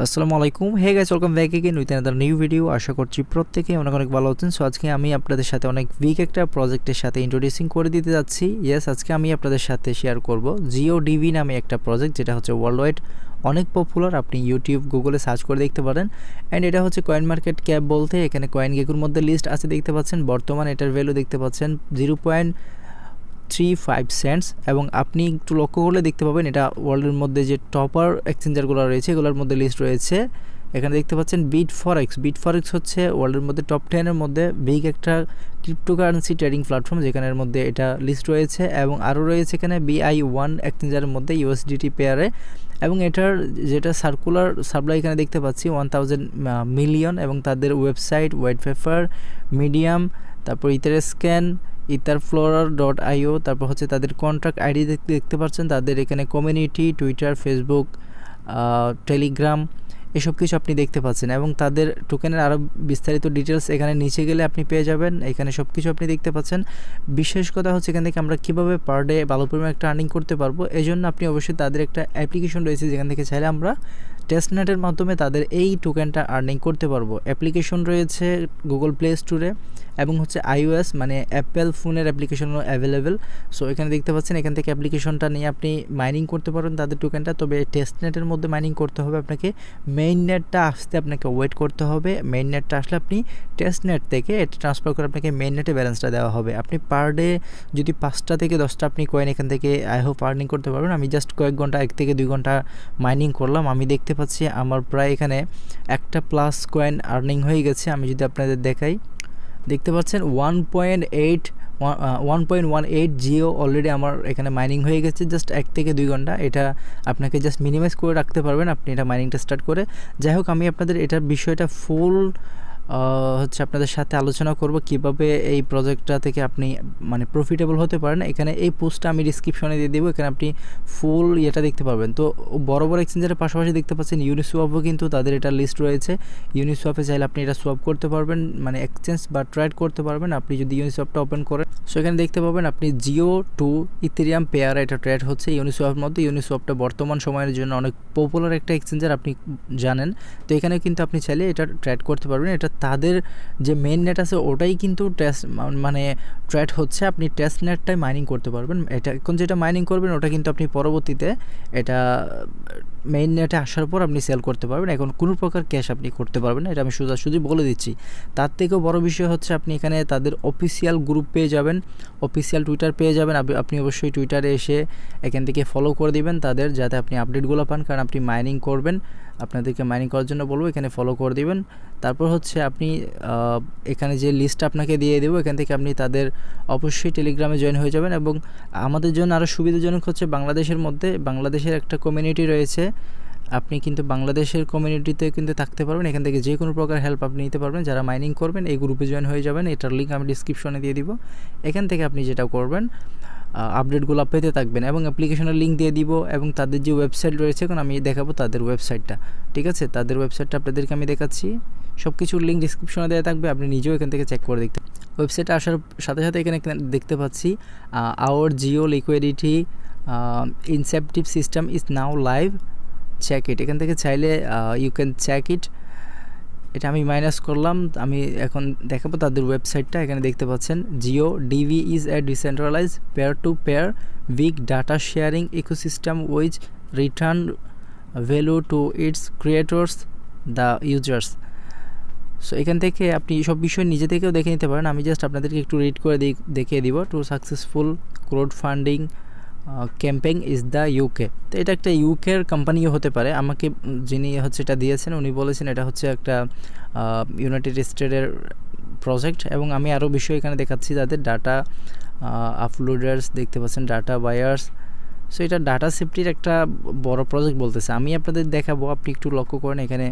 আসসালামু আলাইকুম। Hey guys, welcome back again with another new video. আশা করছি প্রত্যেকেই অনেক অনেক ভালো আছেন। সো আজকে আমি আপনাদের সাথে অনেক উইক একটা প্রজেক্টের সাথে ইন্ট্রোডিউসিং করে দিতে যাচ্ছি। ইয়েস, আজকে আমি আপনাদের সাথে শেয়ার করব জিওডিবি নামে একটা প্রজেক্ট, যেটা হচ্ছে ওয়ার্ল্ড ওয়াইড অনেক পপুলার। আপনি ইউটিউব গুগলে সার্চ করে দেখতে পারেন। অ্যান্ড এটা হচ্ছে কয়েন মার্কেট ক্যাপ বলতে এখানে কয়েন গেকুর মধ্যে লিস্ট আছে দেখতে পাচ্ছেন। বর্তমান এটার ভ্যালু দেখতে পাচ্ছেন 0.35 সেন্টস, এবং আপনি একটু লক্ষ্য করলে দেখতে পাবেন এটা ওয়ার্ল্ডের মধ্যে যে টপার এক্সচেঞ্জারগুলো রয়েছে এগুলোর মধ্যে লিস্ট রয়েছে। এখানে দেখতে পাচ্ছেন বিটফরেক্স হচ্ছে ওয়ার্ল্ডের মধ্যে টপ 10-এর মধ্যে বিগ একটা ক্রিপ্টোকারেন্সি ট্রেডিং প্ল্যাটফর্ম, যেখানের মধ্যে এটা লিস্ট রয়েছে। এবং আরও রয়েছে এখানে BI1 এক্সচেঞ্জারের মধ্যে USDT পেয়ারে, এবং এটার যেটা সার্কুলার সাপ্লাই এখানে দেখতে পাচ্ছি 1000 মিলিয়ন, এবং তাদের ওয়েবসাইট, হোয়াইট পেপার, মিডিয়াম, তারপর ইথারস্ক্যান, etherflorer.io, তারপর হচ্ছে তাদের কন্ট্রাক্ট আইডি দেখতে পাচ্ছেন। তাদের এখানে কমিউনিটি, টুইটার, ফেসবুক, টেলিগ্রাম এসব কিছু আপনি দেখতে পাচ্ছেন, এবং তাদের টোকেনের আরও বিস্তারিত ডিটেলস এখানে নিচে গেলে আপনি পেয়ে যাবেন। এখানে সব কিছু আপনি দেখতে পাচ্ছেন। বিশেষ কথা হচ্ছে এখান থেকে আমরা কীভাবে পার ডে ভালো পরিমাণ একটা আর্নিং করতে পারবো, এই জন্য আপনি অবশ্যই তাদের একটা অ্যাপ্লিকেশন রয়েছে যেখান থেকে চাইলে আমরা টেস্টনেটের মাধ্যমে তাদের এই টোকেনটা আর্নিং করতে পারবো। অ্যাপ্লিকেশন রয়েছে গুগল প্লে স্টোরে, এবং হচ্ছে iOS মানে অ্যাপেল ফোনের অ্যাপ্লিকেশনও অ্যাভেলেবেল। সো এখানে দেখতে পাচ্ছেন, এখান থেকে অ্যাপ্লিকেশনটা নিয়ে আপনি মাইনিং করতে পারেন তাদের টোকেনটা। তবে টেস্টনেটের মধ্যে মাইনিং করতে হবে আপনাকে, মেইন নেটটা আসতে আপনাকে ওয়েট করতে হবে। মেইন নেটটা আসলে আপনি টেস্টনেট থেকে এটা ট্রান্সফার করে আপনাকে মেইন নেটে ব্যালেন্সটা দেওয়া হবে। আপনি পার ডে যদি 5টা থেকে 10টা আপনি কয়েন এখান থেকে আই হোপ আর্নিং করতে পারবেন। আমি জাস্ট কয়েক ঘন্টা 1 থেকে 2 ঘন্টা মাইনিং করলাম, আমি দেখতে পাচ্ছি আমার প্রায় এখানে একটা প্লাস কয়েন আর্নিং হয়ে গেছে। আমি যদি আপনাদের দেখাই, দেখতে পাচ্ছেন 1.18 জিও অলরেডি আমার এখানে মাইনিং হয়ে গেছে জাস্ট 1 থেকে 2 ঘন্টা। এটা আপনাকে জাস্ট মিনিমাইজ করে রাখতে পারবেন আপনি এটা মাইনিংটা স্টার্ট করে। যাই হোক, আমি আপনাদের এটার বিষয়টা ফুল হচ্ছে আপনাদের সাথে আলোচনা করব কিভাবে এই প্রজেক্টটা থেকে আপনি মানে প্রফিটেবল হতে পারেন। এখানে এই পোস্টটা আমি ডিসক্রিপশনে দিয়ে দেবো, এখানে আপনি ফুল ইয়েটা দেখতে পারবেন। তো বড় বড় এক্সচেঞ্জারের পাশাপাশি দেখতে পাচ্ছেন ইউনিসোয়াপও কিন্তু তাদের এটা লিস্ট রয়েছে। ইউনিসোয়াপে চাইলে আপনি এটা সোয়াপ করতে পারবেন, মানে এক্সচেঞ্জ বা ট্রেড করতে পারবেন আপনি যদি ইউনিসোয়াপটা ওপেন করেন। সো এখানে দেখতে পাবেন আপনি জিও টু ইথেরিয়াম পেয়ার এটা ট্রেড হচ্ছে ইউনিসোয়াপের মধ্যে। ইউনিসোয়াপটা বর্তমান সময়ের জন্য অনেক পপুলার একটা এক্সচেঞ্জার, আপনি জানেন। তো এখানে কিন্তু আপনি চাইলে এটা ট্রেড করতে পারবেন। এটা তাদের যে মেইন নেট আছে ওটাই কিন্তু মানে ট্রেড হচ্ছে, আপনি টেস্ট নেটটাই মাইনিং করতে পারবেন। এটা এখন যেটা মাইনিং করবেন ওটা কিন্তু আপনি পরবর্তীতে এটা মেইন নেটে আসার পর আপনি সেল করতে পারবেন। এখন কোনো প্রকার ক্যাশ আপনি করতে পারবেন না, এটা আমি সোজাসুজি বলে দিচ্ছি। তার থেকেও বড় বিষয় হচ্ছে আপনি এখানে তাদের অফিসিয়াল গ্রুপ পেয়ে যাবেন, অফিসিয়াল টুইটার পেয়ে যাবেন। আপনি অবশ্যই টুইটারে এসে এখান থেকে ফলো করে দিবেন তাদের, যাতে আপনি আপডেটগুলো পান, কারণ আপনি মাইনিং করবেন, আপনাদেরকে মাইনিং করার জন্য বলবো, এখানে ফলো করে দিবেন। তারপর হচ্ছে আপনি এখানে যে লিস্টটা আপনাকে দিয়ে দেবো, এখান থেকে আপনি তাদের অবশ্যই টেলিগ্রামে জয়েন হয়ে যাবেন। এবং আমাদের জন্য আরও সুবিধাজনক হচ্ছে বাংলাদেশের মধ্যে বাংলাদেশের একটা কমিউনিটি রয়েছে, আপনি কিন্তু বাংলাদেশের কমিউনিটিতে কিন্তু থাকতে পারবেন। এখান থেকে যে কোনো প্রকার হেল্প আপনি নিতে পারবেন। যারা মাইনিং করবেন এই গ্রুপে জয়েন হয়ে যাবেন, এটার লিঙ্ক আমি ডিসক্রিপশনে দিয়ে দিব। এখান থেকে আপনি যেটা করবেন আপডেটগুলো পেতে থাকবেন, এবং অ্যাপ্লিকেশনের লিঙ্ক দিয়ে দিব। এবং তাদের যে ওয়েবসাইট রয়েছে, এখন আমি দেখাবো তাদের ওয়েবসাইটটা, ঠিক আছে? তাদের ওয়েবসাইটটা আপনাদেরকে আমি দেখাচ্ছি, সব কিছুর লিঙ্ক ডিসক্রিপশনে দেওয়া থাকবে, আপনি নিজেও এখান থেকে চেক করে দেখতে। ওয়েবসাইটে আসার সাথে সাথে এখানে দেখতে পাচ্ছি our geo liquidity incentive system is now live, check it. এখান থেকে চাইলে ইউ ক্যান চেক ইট। এটা আমি মাইনাস করলাম, আমি এখন দেখাবো তাদের ওয়েবসাইটটা। এখানে দেখতে পাচ্ছেন GEODB is a decentralise peer to peer big data sharing ecosystem which return value to its creators the users. So এখান থেকে আপনি সব বিষয় নিজে থেকেও দেখে নিতে পারেন। আমি জাস্ট আপনাদেরকে একটু রিড করে দেখিয়ে দিব। To successful crowd funding campaign is the UK. তো এটা একটা ইউকের কোম্পানিও হতে পারে। আমাকে যিনি হচ্ছে এটা দিয়েছেন উনি বলেছেন এটা হচ্ছে একটা ইউনাইটেড স্টেটের প্রজেক্ট। এবং আমি আরও বিষয় এখানে দেখাচ্ছি, তাদের ডাটা আপলোডার্স দেখতে পাচ্ছেন, ডাটা বায়ার্স। সো এটা ডাটা সেফটির একটা বড় প্রজেক্ট বলতেছে। আমি আপনাদের দেখাবো, আপনি একটু লক্ষ্য করেন। এখানে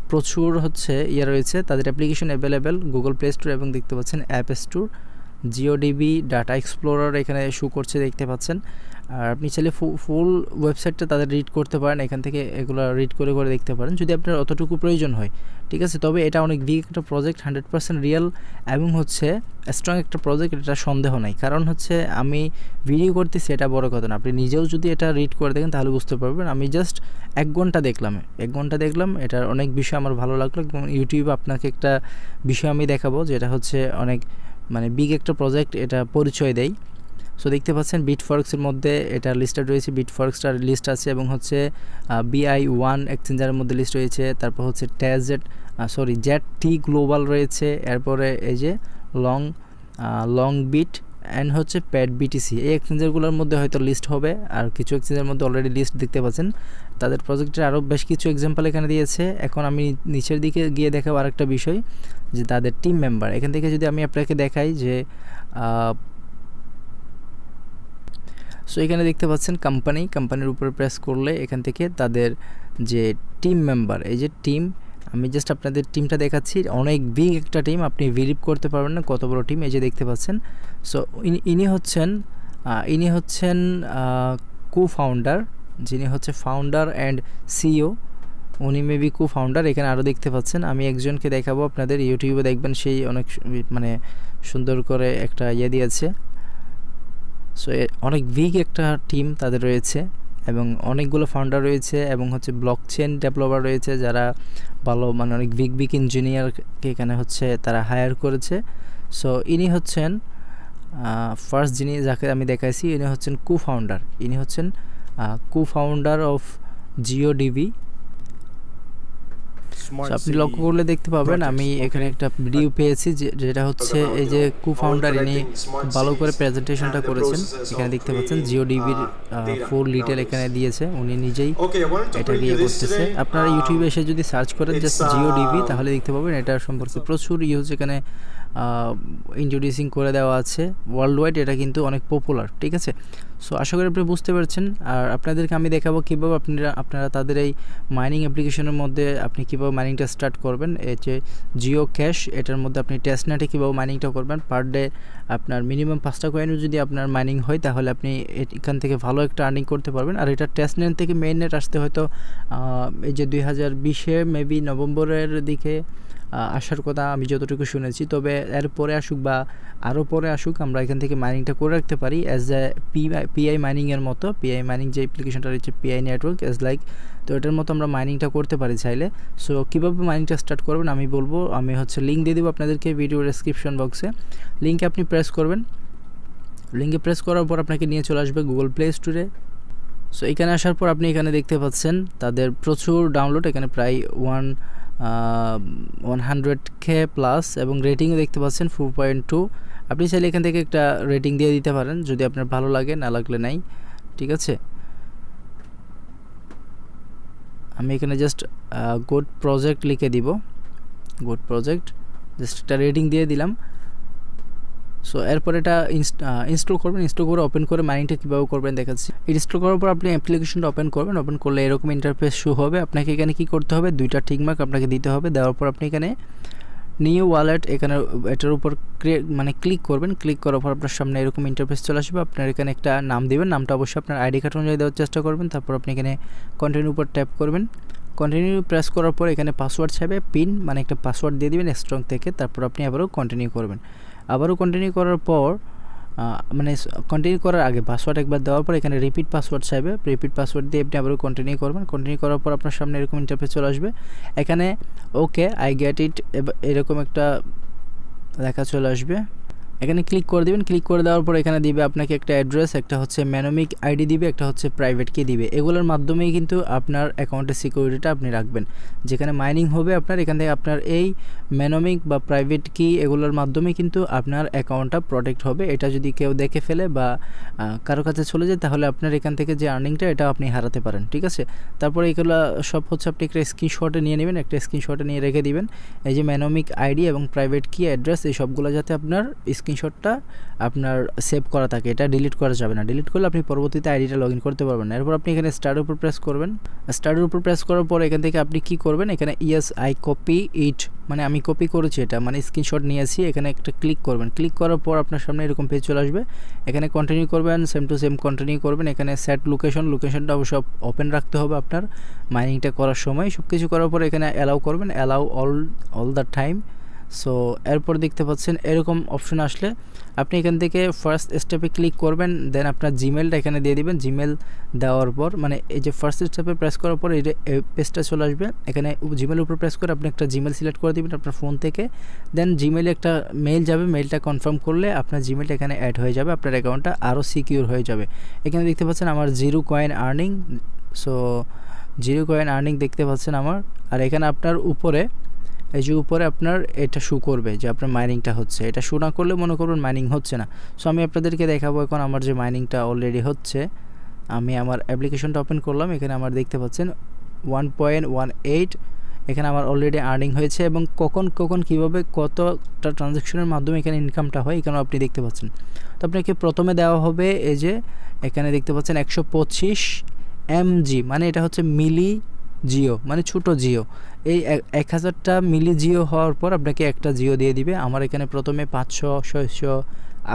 প্রচুর হচ্ছে রয়েছে, তাদের application available Google play store এবং দেখতে পাচ্ছেন app store. GEODB data explorer এখানে শো করছে দেখতে পাচ্ছেন। আর আপনি চাইলে ফুল ওয়েবসাইটটা তাদের রিড করতে পারেন, এখান থেকে এগুলো রিড করে করে দেখতে পারেন যদি আপনার অতটুকু প্রয়োজন হয়, ঠিক আছে। তবে এটা অনেক বিগ একটা প্রজেক্ট, 100% রিয়েল এবং হচ্ছে স্ট্রং একটা প্রজেক্ট, এটা সন্দেহ নাই। কারণ হচ্ছে আমি ভিডিও করতেছি, এটা বড় কথা না, আপনি নিজেও যদি এটা রিড করে দেখেন তাহলে বুঝতে পারবেন। আমি জাস্ট 1 ঘন্টা দেখলাম, এটার অনেক বিষয় আমার ভালো লাগলো। এবং ইউটিউবে আপনাকে একটা বিষয় আমি দেখাবো যেটা হচ্ছে অনেক মানে বিগ একটা প্রজেক্ট, এটা পরিচয় দেয়। সো দেখতে পাচ্ছেন বিটফরেক্সের মধ্যে এটা লিস্টেড রয়েছে, বিটফরেক্সটার লিস্ট আছে এবং হচ্ছে BI1 এক্সচেঞ্জারের মধ্যে লিস্ট রয়েছে। তারপর হচ্ছে ZT গ্লোবাল রয়েছে, এরপরে এই যে লং বিট অ্যান্ড হচ্ছে প্যাড BTC, এই এক্সচেঞ্জারগুলোর মধ্যে হয়তো লিস্ট হবে। আর কিছু এক্সচেঞ্জের মধ্যে অলরেডি লিস্ট দেখতে পাচ্ছেন। তাদের প্রজেক্টের আরও বেশ কিছু এক্সাম্পল এখানে দিয়েছে। এখন আমি নিচের দিকে গিয়ে দেখাবো আরেকটা বিষয়, যে তাদের টিম মেম্বার। এখান থেকে যদি আমি আপনাকে দেখাই যে সো এখানে দেখতে পাচ্ছেন কোম্পানির উপরে প্রেস করলে এখান থেকে তাদের যে টিম মেম্বার, এই যে টিম, আমি জাস্ট আপনাদের টিমটা দেখাচ্ছি, অনেক বিগ একটা টিম, আপনি বিলিভ করতে পারবেন না কত বড় টিম। এই যে দেখতে পাচ্ছেন। সো ইনি হচ্ছেন কো-ফাউন্ডার, যিনি হচ্ছে ফাউন্ডার অ্যান্ড CEO, উনি মেবি কো-ফাউন্ডার। এখানে আরও দেখতে পাচ্ছেন, আমি একজনকে দেখাবো আপনাদের, ইউটিউবে দেখবেন সেই অনেক মানে সুন্দর করে একটা দিয়েছে। সো অনেক বিগ একটা টিম তাদের রয়েছে এবং অনেকগুলো ফাউন্ডার রয়েছে এবং হচ্ছে ব্লকচেন ডেভেলপার রয়েছে, যারা ভালো মানে অনেক বিগ ইঞ্জিনিয়ারকে এখানে হচ্ছে তারা হায়ার করেছে। সো ইনি হচ্ছেন ফার্স্ট যিনি যাকে আমি দেখাইছি, ইনি হচ্ছেন কো-ফাউন্ডার অফ GEODB। আপনি লক্ষ্য করলে দেখতে পাবেন আমি এখানে একটা ভিডিও পেয়েছি যেটা হচ্ছে এই যে কো-ফাউন্ডার, ইনি ভালো করে প্রেজেন্টেশনটা করেছেন। এখানে দেখতে পাচ্ছেন GEODBর ফুল ডিটেল এখানে দিয়েছে, উনি নিজেই এটা দিয়ে করতেছে। আপনারা ইউটিউবে এসে যদি সার্চ করেন জাস্ট GEODB তাহলে দেখতে পাবেন এটা সম্পর্কে প্রচুর ইউজ এখানে ইন্ট্রোডিউসিং করে দেওয়া আছে। ওয়ার্ল্ড ওয়াইড এটা কিন্তু অনেক পপুলার, ঠিক আছে। সো আশা করি আপনি বুঝতে পারছেন। আর আপনাদেরকে আমি দেখাবো কীভাবে আপনারা তাদের এই মাইনিং অ্যাপ্লিকেশনের মধ্যে আপনি কীভাবে মাইনিংটা স্টার্ট করবেন। এই যে Geocash, এটার মধ্যে আপনি টেস্টনেটে কীভাবে মাইনিংটা করবেন। পার ডে আপনার মিনিমাম 5টা কয়েনও যদি আপনার মাইনিং হয় তাহলে আপনি এখান থেকে ভালো একটা আর্নিং করতে পারবেন। আর এটা টেস্টনেট থেকে মেইন নেট আসতে হয়তো এই যে 2020-এ মেবি নভেম্বরের দিকে আসার কথা আমি যতটুকু শুনেছি। তবে এর পরে আসুক বা আরও পরে আসুক, আমরা এখান থেকে মাইনিংটা করে রাখতে পারি অ্যাজ এ পিআই মাইনিংয়ের মতো। পিআই মাইনিং যে অ্যাপ্লিকেশনটা রয়েছে পিআই নেটওয়ার্ক তো এটার মতো আমরা মাইনিংটা করতে পারি চাইলে। সো কীভাবে মাইনিংটা স্টার্ট করবেন আমি বলবো, আমি হচ্ছে লিঙ্ক দিয়ে দেবো আপনাদেরকে ভিডিও ডেসক্রিপশন বক্সে। লিঙ্কে আপনি প্রেস করবেন, লিঙ্কে প্রেস করার পর আপনাকে নিয়ে চলে আসবে গুগল প্লে স্টোরে। সো এখানে আসার পর আপনি এখানে দেখতে পাচ্ছেন তাদের প্রচুর ডাউনলোড, এখানে প্রায় 100K প্লাস এবং রেটিংও দেখতে পাচ্ছেন 4.2। আপনি চাইলে এখান থেকে একটা রেটিং দিয়ে দিতে পারেন যদি আপনার ভালো লাগে, না লাগলে নাই, ঠিক আছে। আমি এখানে জাস্ট গুড প্রজেক্ট লিখে দিব, গুড প্রজেক্ট, জাস্ট একটা রেটিং দিয়ে দিলাম। সো এরপর এটা ইনস্টল করবেন, ইনস্টল করে ওপেন করে মাইনিংটা কীভাবে করবেন দেখাচ্ছি। ইনস্টল করার পর আপনি অ্যাপ্লিকেশনটা ওপেন করবেন, ওপেন করলে এরকম ইন্টারফেস শো হবে। আপনাকে এখানে কি করতে হবে, 2টা টিকমার্ক আপনাকে দিতে হবে। দেওয়ার পর আপনি এখানে নিউ ওয়ালেট এখানে এটার উপর ক্লিক করবেন। ক্লিক করার পর আপনার সামনে এরকম ইন্টারফেস চলে আসবে। আপনার এখানে একটা নাম দিবেন, নামটা অবশ্যই আপনার আইডি কার্ড অনুযায়ী দেওয়ার চেষ্টা করবেন। তারপর আপনি এখানে কন্টিনিউ উপর ট্যাপ করবেন। কন্টিনিউ প্রেস করার পর এখানে পাসওয়ার্ড চাইবে, পিন মানে একটা পাসওয়ার্ড দিয়ে দিবেন স্ট্রং থেকে। তারপর আপনি আবারও কন্টিনিউ করবেন। আবারও কন্টিনিউ করার পর মানে কন্টিনিউ করার আগে পাসওয়ার্ড একবার দেওয়ার পর এখানে রিপিট পাসওয়ার্ড চাইবে, রিপিট পাসওয়ার্ড দিয়ে আপনি আবারও কন্টিনিউ করবেন। কন্টিনিউ করার পর আপনার সামনে এরকম ইন্টারফেস চলে আসবে। এখানে ওকে আই গেট ইট এরকম একটা লেখা চলে আসবে। এখানে ক্লিক করে দিবেন। ক্লিক করে দেওয়ার পর এখানে দিবে আপনাকে একটা অ্যাড্রেস, একটা হচ্ছে ম্যানোমিক আইডি দিবে, একটা হচ্ছে প্রাইভেট কি দিবে। এগুলোর মাধ্যমেই কিন্তু আপনার অ্যাকাউন্টের সিকিউরিটিটা আপনি রাখবেন। যেখানে মাইনিং হবে আপনার এখান থেকে আপনার এই ম্যানোমিক বা প্রাইভেট কি এগুলোর মাধ্যমে কিন্তু আপনার অ্যাকাউন্টটা প্রোটেক্ট হবে। এটা যদি কেউ দেখে ফেলে বা কারো কাছে চলে যায় তাহলে আপনার এখান থেকে যে আর্নিংটা এটা আপনি হারাতে পারেন, ঠিক আছে। তারপরে এগুলো সব হচ্ছে আপনি একটা স্ক্রিনশটে নিয়ে নেবেন, একটা স্ক্রিনশটে নিয়ে রেখে দিবেন। এই যে ম্যানোমিক আইডি এবং প্রাইভেট কি অ্যাড্রেস এই সবগুলো যাতে আপনার স্ক্রিনশটটা আপনার সেভ করা থাকে, এটা ডিলিট করা যাবে না। ডিলিট করলে আপনি পরবর্তীতে আইডিটা লগ ইন করতে পারবেন না। এরপর আপনি এখানে স্টার্টের উপর প্রেস করবেন। স্টার্টের উপর প্রেস করার পর এখান থেকে আপনি কি করবেন, এখানে ইয়েস আই কপি ইট, মানে আমি কপি করেছি এটা, মানে স্ক্রিনশট নিয়েছি, এখানে একটা ক্লিক করবেন। ক্লিক করার পর আপনার সামনে এরকম পেজ চলে আসবে। এখানে কন্টিনিউ করবেন, সেম টু সেম কন্টিনিউ করবেন। এখানে সেট লোকেশনটা অবশ্য ওপেন রাখতে হবে আপনার মাইনিংটা করার সময়। সব কিছু করার পর এখানে অ্যালাউ করবেন, allow all the time. So এরপর দেখতে পাচ্ছেন এরকম অপশন আসলে আপনি এখান থেকে ফার্স্ট স্টেপে ক্লিক করবেন, দেন আপনার জিমেলটা এখানে দিয়ে দিবেন। জিমেল দেওয়ার পর মানে এই যে ফার্স্ট স্টেপে প্রেস করার পর এই পেজটা চলে আসবে। এখানে জিমেলের উপর প্রেস করে আপনি একটা জিমেল সিলেক্ট করে দিবেন আপনার ফোন থেকে, দেন জিমেলে একটা মেইল যাবে। মেইলটা কনফার্ম করলে আপনার জিমেলটা এখানে অ্যাড হয়ে যাবে, আপনার অ্যাকাউন্টটা আরও সিকিউর হয়ে যাবে। এখানে দেখতে পাচ্ছেন আমার 0 coin earning. So 0 coin earning দেখতে পাচ্ছেন আমার। আর এখানে আপনার উপরে এই যে উপরে আপনার এটা শো করবে যে আপনার মাইনিংটা হচ্ছে। এটা শো না করলে মনে করুন মাইনিং হচ্ছে না। সো আমি আপনাদেরকে দেখাবো এখন আমার যে মাইনিংটা অলরেডি হচ্ছে। আমি আমার অ্যাপ্লিকেশনটা ওপেন করলাম, এখানে আমার দেখতে পাচ্ছেন 1.18 এখানে আমার অলরেডি আর্নিং হয়েছে, এবং কখন কীভাবে কতটা ট্রানজ্যাকশনের মাধ্যমে এখানে ইনকামটা হয় এখানেও আপনি দেখতে পাচ্ছেন। তো আপনাকে প্রথমে দেওয়া হবে এই যে এখানে দেখতে পাচ্ছেন 125 mg, মানে এটা হচ্ছে মিলি জিও, মানে ছোটো জিও। এই 1000টা মিলি জিও হওয়ার পর আপনাকে একটা জিও দিয়ে দিবে। আমার এখানে প্রথমে 500, 600,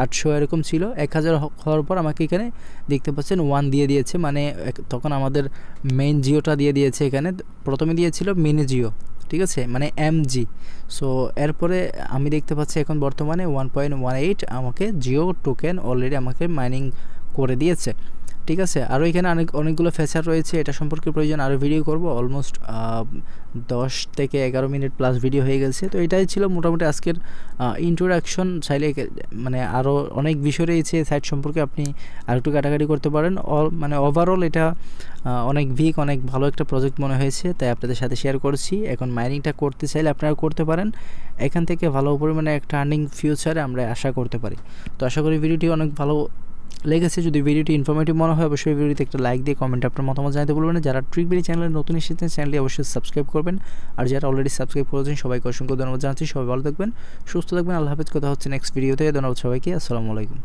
800 এরকম ছিল। 1000 হওয়ার পর আমাকে এখানে দেখতে পাচ্ছেন 1 দিয়ে দিয়েছে, মানে তখন আমাদের মেইন জিওটা দিয়ে দিয়েছে। এখানে প্রথমে দিয়েছিল মিনি জিও, ঠিক আছে, মানে mg। সো এরপরে আমি দেখতে পাচ্ছি এখন বর্তমানে 1.18 আমাকে জিও টোকেন অলরেডি আমাকে মাইনিং করে দিয়েছে, ঠিক আছে। আরও এখানে অনেকগুলো ফিচার রয়েছে, এটা সম্পর্কে প্রয়োজন আরও ভিডিও করব। অলমোস্ট 10 থেকে 11 মিনিট প্লাস ভিডিও হয়ে গেছে। তো এটাই ছিল মোটামুটি আজকের ইন্ট্রোডাকশন। চাইলে মানে আরও অনেক বিষয় রয়েছে সাইট সম্পর্কে, আপনি আর একটু কাটাকাটি করতে পারেন। মানে ওভারঅল এটা অনেক অনেক ভালো একটা প্রজেক্ট মনে হয়েছে, তাই আপনাদের সাথে শেয়ার করছি। এখন মাইনিংটা করতে চাইলে আপনারা করতে পারেন, এখান থেকে ভালো পরিমাণে একটা আর্নিং ফিউচারে আমরা আশা করতে পারি। তো আশা করি ভিডিওটি অনেক ভালো লেগেছে। যদি ভিডিওটি ইনফরমেটিভ মনে হয় অবশ্যই ভিডিওতে একটা লাইক দিয়ে কমেন্টে আপনার মতামত জানাতে ভুলবেন না। যারা ট্রিকবেরি চ্যানেলে নতুন এসেছেন চ্যানেলটি অবশ্যই সাবস্ক্রাইব করবেন, আর যারা অলরেডি সাবস্ক্রাইব করেছেন সবাইকে অসংখ্য ধন্যবাদ জানাচ্ছি। সবাই ভালো থাকবেন, সুস্থ থাকবেন। আল্লাহ হাফেজ। কথা হচ্ছে নেক্সট ভিডিওতে। ধন্যবাদ সবাইকে। আসসালামু আলাইকুম।